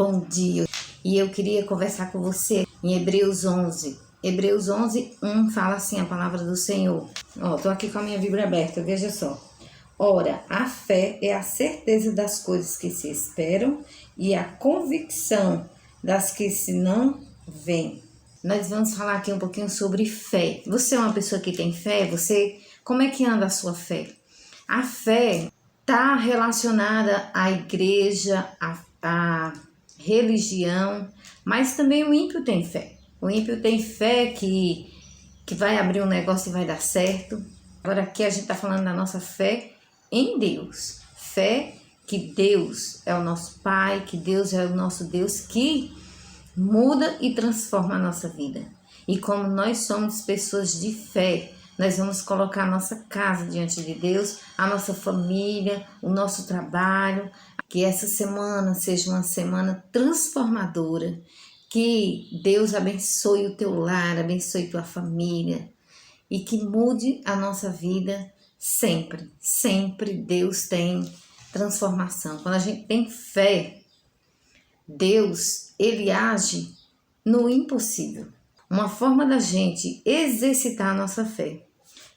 Bom dia, e eu queria conversar com você em Hebreus 11. Hebreus 11, 1 fala assim a palavra do Senhor. Tô aqui com a minha Bíblia aberta, veja só. Ora, a fé é a certeza das coisas que se esperam e a convicção das que se não veem. Nós vamos falar aqui um pouquinho sobre fé. Você é uma pessoa que tem fé? Como é que anda a sua fé? A fé está relacionada à igreja, à religião, mas também o ímpio tem fé. O ímpio tem fé que vai abrir um negócio e vai dar certo. Agora aqui a gente está falando da nossa fé em Deus. Fé que Deus é o nosso Pai, que Deus é o nosso Deus que muda e transforma a nossa vida. E como nós somos pessoas de fé, nós vamos colocar a nossa casa diante de Deus, a nossa família, o nosso trabalho. Que essa semana seja uma semana transformadora. Que Deus abençoe o teu lar, abençoe tua família. E que mude a nossa vida sempre. Sempre Deus tem transformação. Quando a gente tem fé, Deus, Ele age no impossível. Uma forma da gente exercitar a nossa fé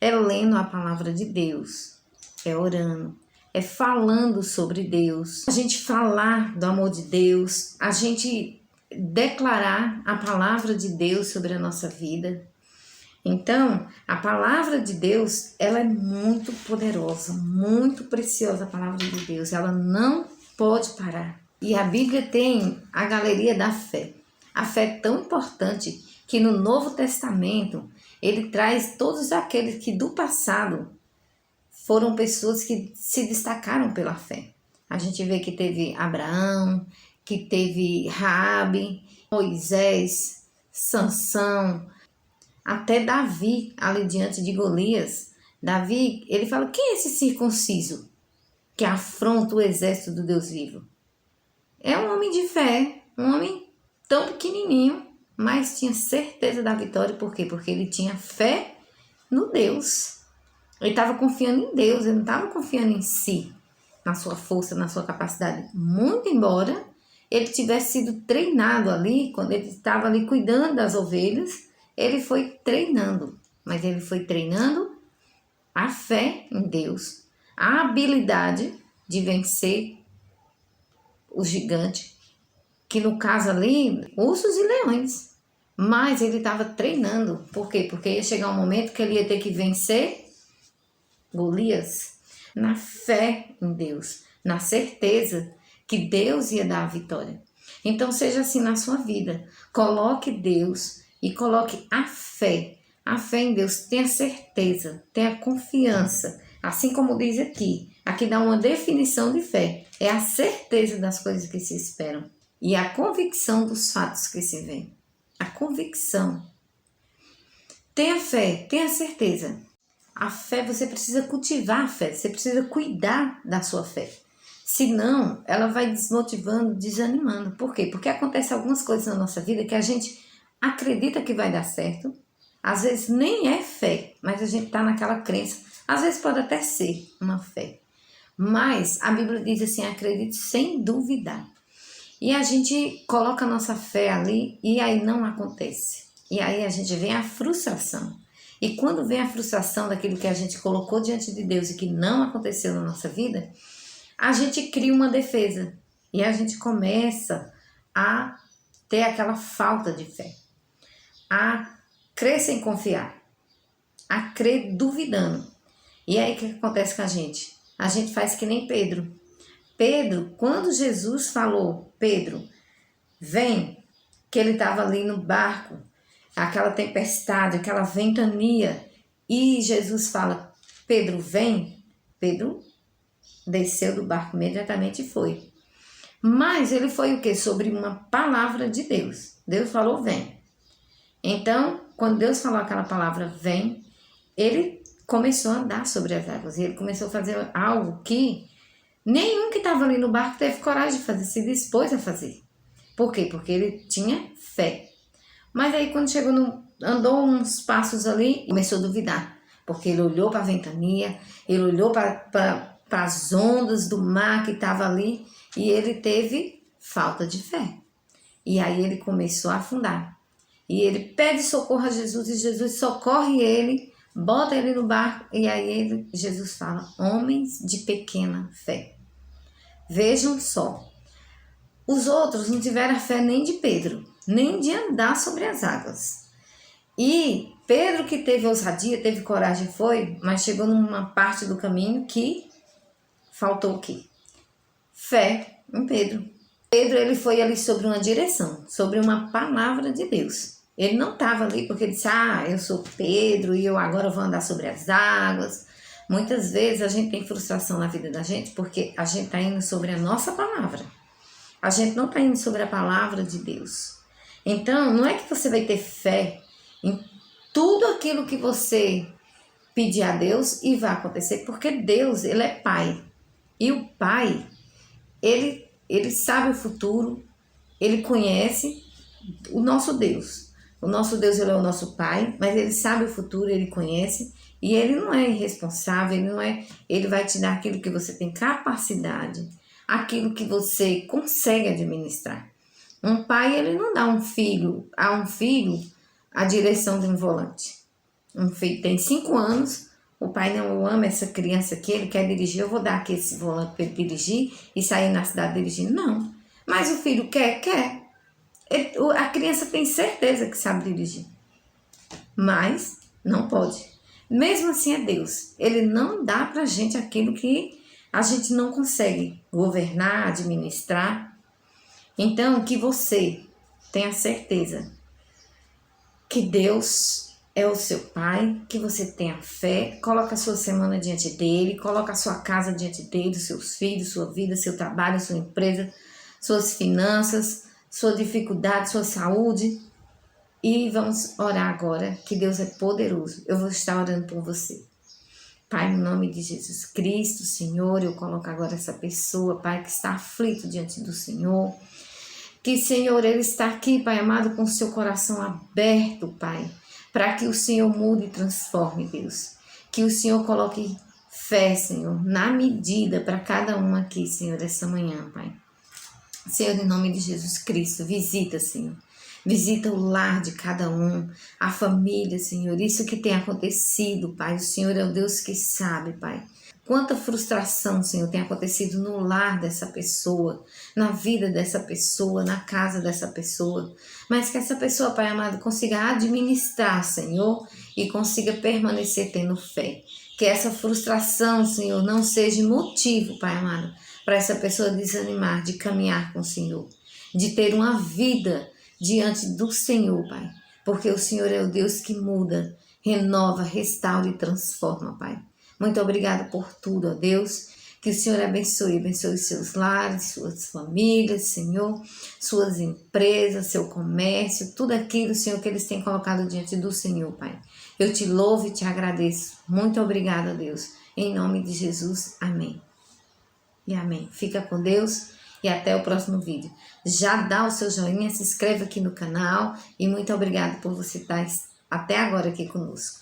é lendo a palavra de Deus, é orando, é falando sobre Deus, a gente falar do amor de Deus, a gente declarar a palavra de Deus sobre a nossa vida. Então, a palavra de Deus, ela é muito poderosa, muito preciosa a palavra de Deus, ela não pode parar. E a Bíblia tem a galeria da fé. A fé é tão importante que no Novo Testamento ele traz todos aqueles que do passado foram pessoas que se destacaram pela fé. A gente vê que teve Abraão, que teve Raabe, Moisés, Sansão, até Davi ali diante de Golias. Davi, ele fala, quem é esse circunciso que afronta o exército do Deus vivo? É um homem de fé, um homem tão pequenininho, mas tinha certeza da vitória. Por quê? Porque ele tinha fé no Deus. Ele estava confiando em Deus, ele não estava confiando em si, na sua força, na sua capacidade. Muito embora ele tivesse sido treinado ali, quando ele estava ali cuidando das ovelhas, ele foi treinando. Mas ele foi treinando a fé em Deus, a habilidade de vencer o gigante, que no caso ali, ursos e leões. Mas ele estava treinando. Por quê? Porque ia chegar um momento que ele ia ter que vencer Golias na fé em Deus, na certeza que Deus ia dar a vitória. Então seja assim na sua vida. Coloque Deus e coloque a fé em Deus. Tenha certeza, tenha confiança. Assim como diz aqui dá uma definição de fé. É a certeza das coisas que se esperam e a convicção dos fatos que se veem. A convicção. Tenha fé, tenha certeza. A fé, você precisa cultivar a fé, você precisa cuidar da sua fé. Senão, ela vai desmotivando, desanimando. Por quê? Porque acontece algumas coisas na nossa vida que a gente acredita que vai dar certo. Às vezes nem é fé, mas a gente está naquela crença. Às vezes pode até ser uma fé. Mas a Bíblia diz assim, acredite sem duvidar. E a gente coloca a nossa fé ali e aí não acontece. E aí a gente vem a frustração. E quando vem a frustração daquilo que a gente colocou diante de Deus e que não aconteceu na nossa vida, a gente cria uma defesa. E a gente começa a ter aquela falta de fé. A crer sem confiar. A crer duvidando. E aí o que acontece com a gente? A gente faz que nem Pedro. Pedro, quando Jesus falou, Pedro, vem, que ele estava ali no barco, aquela tempestade, aquela ventania, e Jesus fala, Pedro, vem. Pedro desceu do barco imediatamente e foi. Mas ele foi o quê? Sobre uma palavra de Deus. Deus falou, vem. Então, quando Deus falou aquela palavra, vem, ele começou a andar sobre as águas. E ele começou a fazer algo que nenhum que estava ali no barco teve coragem de fazer, se dispôs a fazer. Por quê? Porque ele tinha fé. Mas aí quando andou uns passos ali, começou a duvidar. Porque ele olhou para a ventania, ele olhou para as ondas do mar que estava ali e ele teve Falta de fé. E aí ele começou a afundar. E ele pede socorro a Jesus e Jesus socorre ele, bota ele no barco e aí Jesus fala, homens de pequena fé. Vejam só, os outros não tiveram a fé nem de Pedro, nem de andar sobre as águas. E Pedro que teve ousadia, teve coragem, foi, mas chegou numa parte do caminho que faltou o quê? Fé em Pedro. Pedro ele foi ali sobre uma direção, sobre uma palavra de Deus. Ele não estava ali porque ele disse, eu sou Pedro e eu agora vou andar sobre as águas. Muitas vezes a gente tem frustração na vida da gente porque a gente está indo sobre a nossa palavra. A gente não está indo sobre a palavra de Deus. Então, não é que você vai ter fé em tudo aquilo que você pedir a Deus e vai acontecer, porque Deus, ele é Pai. E o Pai, ele sabe o futuro, ele conhece o nosso Deus. O nosso Deus, ele é o nosso Pai, mas ele sabe o futuro, ele conhece, e ele não é irresponsável, ele vai te dar aquilo que você tem capacidade, aquilo que você consegue administrar. Um pai, ele não dá a um filho a direção de um volante. Um filho tem 5 anos, o pai não ama essa criança aqui, ele quer dirigir, eu vou dar aqui esse volante para ele dirigir e sair na cidade dirigindo. Não. Mas o filho quer. A criança tem certeza que sabe dirigir, mas não pode. Mesmo assim é Deus. Ele não dá pra gente aquilo que a gente não consegue governar, administrar. Então, que você tenha certeza que Deus é o seu Pai, que você tenha fé, coloca a sua semana diante dele, coloca a sua casa diante dele, seus filhos, sua vida, seu trabalho, sua empresa, suas finanças, sua dificuldade, sua saúde. E vamos orar agora, que Deus é poderoso. Eu vou estar orando por você. Pai, no nome de Jesus Cristo, Senhor, eu coloco agora essa pessoa, Pai, que está aflito diante do Senhor. Que, Senhor, ele está aqui, Pai amado, com o seu coração aberto, Pai, para que o Senhor mude e transforme, Deus. Que o Senhor coloque fé, Senhor, na medida para cada um aqui, Senhor, essa manhã, Pai. Senhor, em nome de Jesus Cristo, visita, Senhor. Visita o lar de cada um, a família, Senhor. Isso que tem acontecido, Pai. O Senhor é o Deus que sabe, Pai. Quanta frustração, Senhor, tem acontecido no lar dessa pessoa, na vida dessa pessoa, na casa dessa pessoa. Mas que essa pessoa, Pai amado, consiga administrar, Senhor, e consiga permanecer tendo fé. Que essa frustração, Senhor, não seja motivo, Pai amado, para essa pessoa desanimar de caminhar com o Senhor, de ter uma vida diante do Senhor, Pai. Porque o Senhor é o Deus que muda, renova, restaura e transforma, Pai. Muito obrigada por tudo, ó Deus. Que o Senhor abençoe os seus lares, suas famílias, Senhor, suas empresas, seu comércio, tudo aquilo, Senhor, que eles têm colocado diante do Senhor, Pai. Eu te louvo e te agradeço. Muito obrigada, Deus. Em nome de Jesus, amém. E amém. Fica com Deus e até o próximo vídeo. Já dá o seu joinha, se inscreve aqui no canal e muito obrigada por você estar até agora aqui conosco.